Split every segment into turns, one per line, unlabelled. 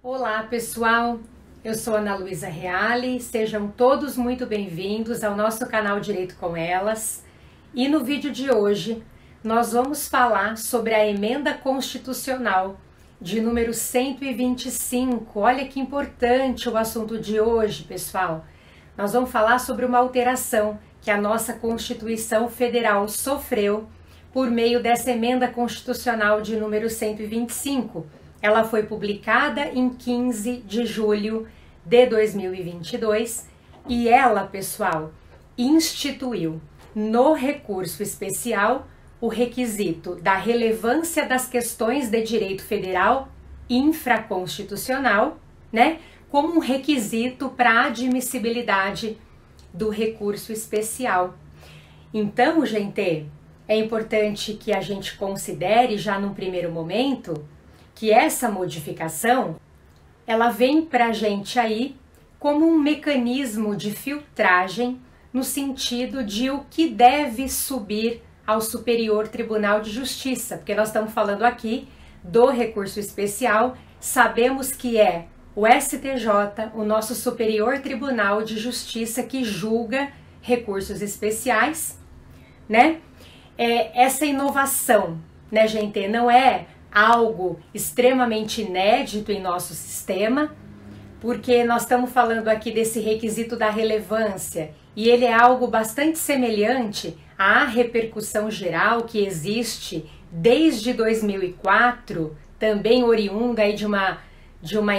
Olá pessoal, eu sou Ana Luísa Reale, sejam todos muito bem-vindos ao nosso canal Direito com Elas. E no vídeo de hoje nós vamos falar sobre a emenda constitucional de número 125. Olha que importante o assunto de hoje, pessoal. Nós vamos falar sobre uma alteração que a nossa Constituição Federal sofreu por meio dessa emenda constitucional de número 125. Ela foi publicada em 15 de julho de 2022 e ela, pessoal, instituiu no recurso especial o requisito da relevância das questões de direito federal infraconstitucional, né, como um requisito para a admissibilidade do recurso especial. Então, gente, é importante que a gente considere já num primeiro momento que essa modificação, ela vem para a gente aí como um mecanismo de filtragem no sentido de o que deve subir ao Superior Tribunal de Justiça, porque nós estamos falando aqui do recurso especial, sabemos que é o STJ, o nosso Superior Tribunal de Justiça, que julga recursos especiais, né? Essa inovação, né, gente, não é algo extremamente inédito em nosso sistema, porque nós estamos falando aqui desse requisito da relevância e ele é algo bastante semelhante à repercussão geral que existe desde 2004, também oriunda aí de uma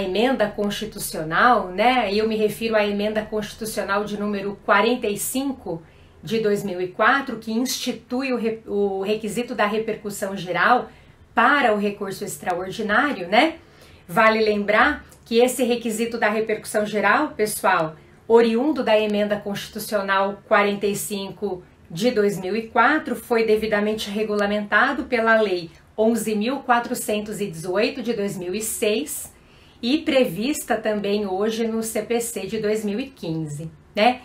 emenda constitucional, né? Eu me refiro à emenda constitucional de número 45 de 2004, que institui o requisito da repercussão geral para o recurso extraordinário, né? Vale lembrar que esse requisito da repercussão geral, pessoal, oriundo da emenda constitucional 45 de 2004, foi devidamente regulamentado pela Lei 11.418 de 2006 e prevista também hoje no CPC de 2015, né?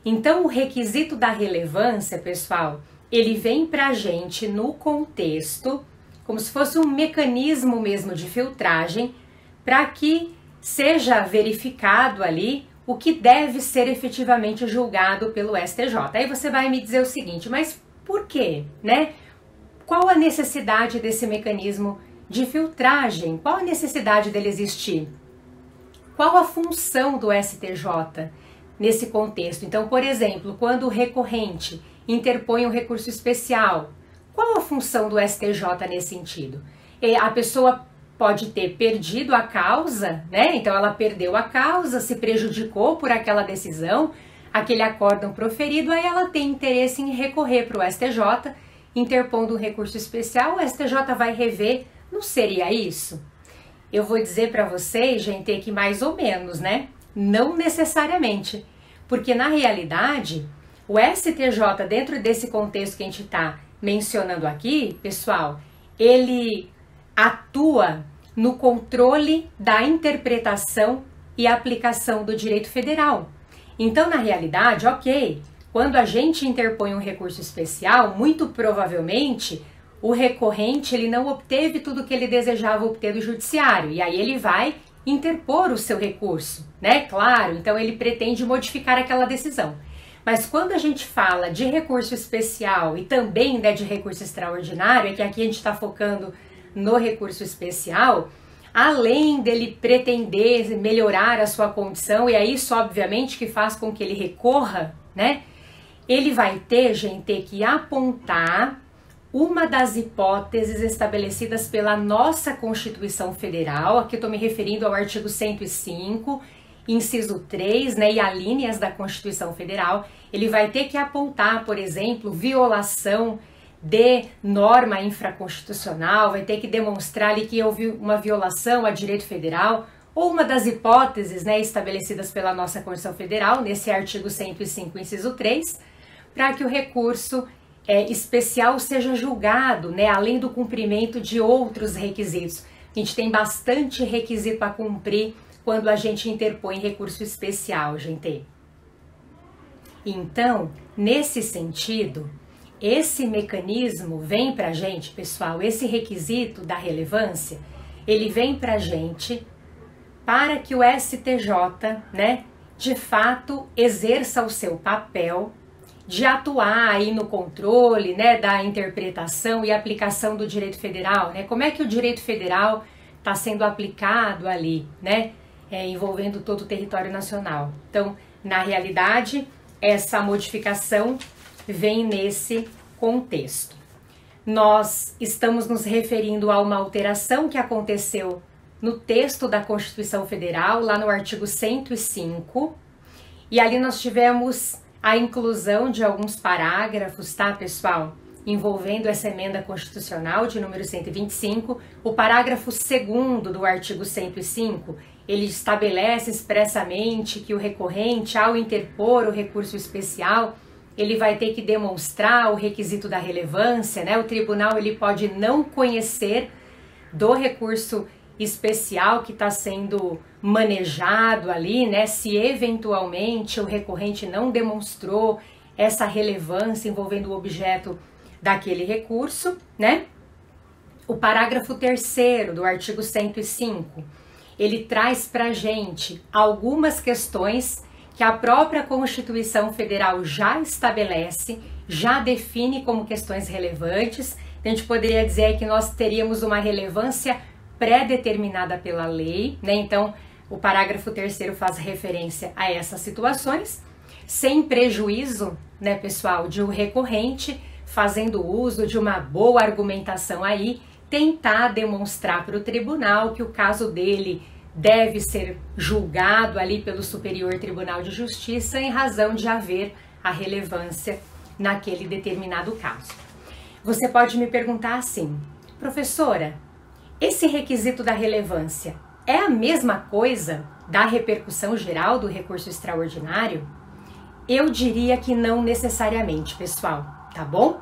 Então, o requisito da relevância, pessoal, ele vem pra gente no contexto como se fosse um mecanismo mesmo de filtragem para que seja verificado ali o que deve ser efetivamente julgado pelo STJ. Aí você vai me dizer o seguinte, mas por quê, né? Qual a necessidade desse mecanismo de filtragem? Qual a necessidade dele existir? Qual a função do STJ nesse contexto? Então, por exemplo, quando o recorrente interpõe um recurso especial, qual a função do STJ nesse sentido? A pessoa pode ter perdido a causa, né? Então ela perdeu a causa, se prejudicou por aquela decisão, aquele acórdão proferido, aí ela tem interesse em recorrer para o STJ, interpondo um recurso especial, o STJ vai rever. Não seria isso? Eu vou dizer para vocês, gente, que mais ou menos, né? Não necessariamente, porque na realidade o STJ, dentro desse contexto que a gente está mencionando aqui, pessoal, ele atua no controle da interpretação e aplicação do direito federal. Então, na realidade, ok, quando a gente interpõe um recurso especial, muito provavelmente o recorrente ele não obteve tudo o que ele desejava obter do judiciário, e aí ele vai interpor o seu recurso, né? Claro, então ele pretende modificar aquela decisão. Mas quando a gente fala de recurso especial e também, né, de recurso extraordinário, é que aqui a gente está focando no recurso especial, além dele pretender melhorar a sua condição, e é isso, obviamente, que faz com que ele recorra, né? Ele vai ter, gente, que apontar uma das hipóteses estabelecidas pela nossa Constituição Federal, aqui eu estou me referindo ao artigo 105, inciso 3, né, e alíneas da Constituição Federal. Ele vai ter que apontar, por exemplo, violação de norma infraconstitucional, vai ter que demonstrar ali que houve uma violação a direito federal, ou uma das hipóteses, né, estabelecidas pela nossa Constituição Federal, nesse artigo 105, inciso 3, para que o recurso especial seja julgado, né, além do cumprimento de outros requisitos. A gente tem bastante requisito para cumprir quando a gente interpõe recurso especial, gente. Então, nesse sentido, esse mecanismo vem pra gente, pessoal, esse requisito da relevância, ele vem pra gente para que o STJ, né, de fato exerça o seu papel de atuar aí no controle, né, da interpretação e aplicação do direito federal, né? Como é que o direito federal está sendo aplicado ali, né, envolvendo todo o território nacional. Então, na realidade, essa modificação vem nesse contexto. Nós estamos nos referindo a uma alteração que aconteceu no texto da Constituição Federal, lá no artigo 105, e ali nós tivemos a inclusão de alguns parágrafos, tá, pessoal? Envolvendo essa emenda constitucional de número 125, o parágrafo 2º do artigo 105, ele estabelece expressamente que o recorrente, ao interpor o recurso especial, ele vai ter que demonstrar o requisito da relevância, né? O tribunal ele pode não conhecer do recurso especial que está sendo manejado ali, né? Se eventualmente o recorrente não demonstrou essa relevância envolvendo o objeto daquele recurso, né? O parágrafo 3º do artigo 105, ele traz pra gente algumas questões que a própria Constituição Federal já estabelece, já define como questões relevantes. A gente poderia dizer que nós teríamos uma relevância pré-determinada pela lei, né? Então, o parágrafo 3º faz referência a essas situações, sem prejuízo, né, pessoal, de o recorrente, fazendo uso de uma boa argumentação aí, tentar demonstrar para o tribunal que o caso dele deve ser julgado ali pelo Superior Tribunal de Justiça em razão de haver a relevância naquele determinado caso. Você pode me perguntar assim, professora, esse requisito da relevância é a mesma coisa da repercussão geral do recurso extraordinário? Eu diria que não necessariamente, pessoal, tá bom?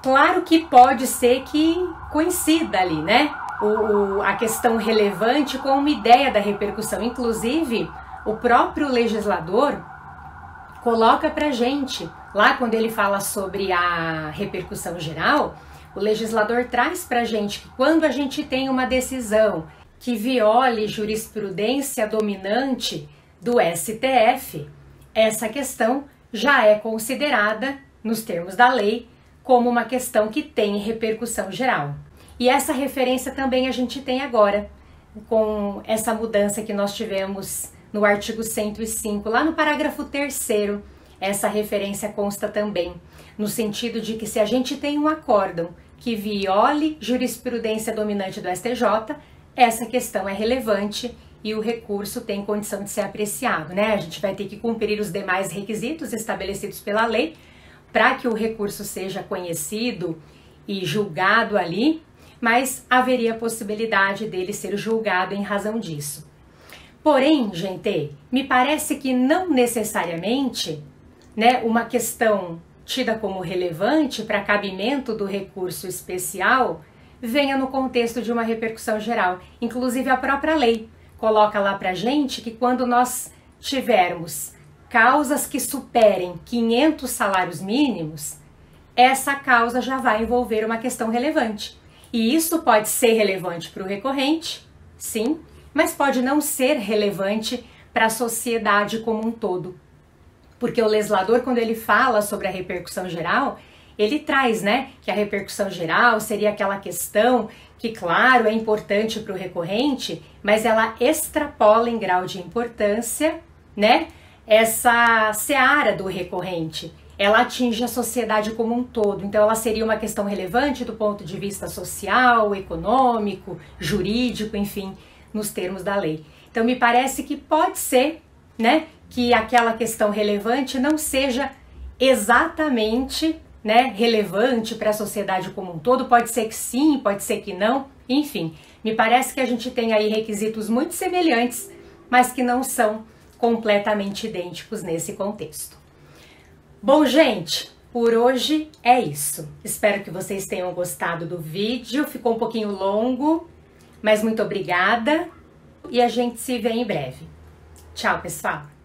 Claro que pode ser que coincida ali, né? A questão relevante com uma ideia da repercussão. Inclusive, o próprio legislador coloca pra gente, lá quando ele fala sobre a repercussão geral, o legislador traz pra gente que quando a gente tem uma decisão que viole jurisprudência dominante do STF, essa questão já é considerada, nos termos da lei, como uma questão que tem repercussão geral. E essa referência também a gente tem agora, com essa mudança que nós tivemos no artigo 105, lá no parágrafo 3º, essa referência consta também, no sentido de que se a gente tem um acórdão que viole jurisprudência dominante do STJ, essa questão é relevante e o recurso tem condição de ser apreciado, né? A gente vai ter que cumprir os demais requisitos estabelecidos pela lei para que o recurso seja conhecido e julgado ali, mas haveria possibilidade dele ser julgado em razão disso. Porém, gente, me parece que não necessariamente, né, uma questão tida como relevante para cabimento do recurso especial venha no contexto de uma repercussão geral. Inclusive a própria lei coloca lá pra gente que quando nós tivermos causas que superem 500 salários mínimos, essa causa já vai envolver uma questão relevante. E isso pode ser relevante para o recorrente, sim, mas pode não ser relevante para a sociedade como um todo. Porque o legislador, quando ele fala sobre a repercussão geral, ele traz, né, que a repercussão geral seria aquela questão que, claro, é importante para o recorrente, mas ela extrapola em grau de importância, né, essa seara do recorrente. Ela atinge a sociedade como um todo, então ela seria uma questão relevante do ponto de vista social, econômico, jurídico, enfim, nos termos da lei. Então me parece que pode ser, né, que aquela questão relevante não seja exatamente, né, relevante para a sociedade como um todo, pode ser que sim, pode ser que não, enfim, me parece que a gente tem aí requisitos muito semelhantes, mas que não são completamente idênticos nesse contexto. Bom, gente, por hoje é isso. Espero que vocês tenham gostado do vídeo, ficou um pouquinho longo, mas muito obrigada e a gente se vê em breve. Tchau, pessoal!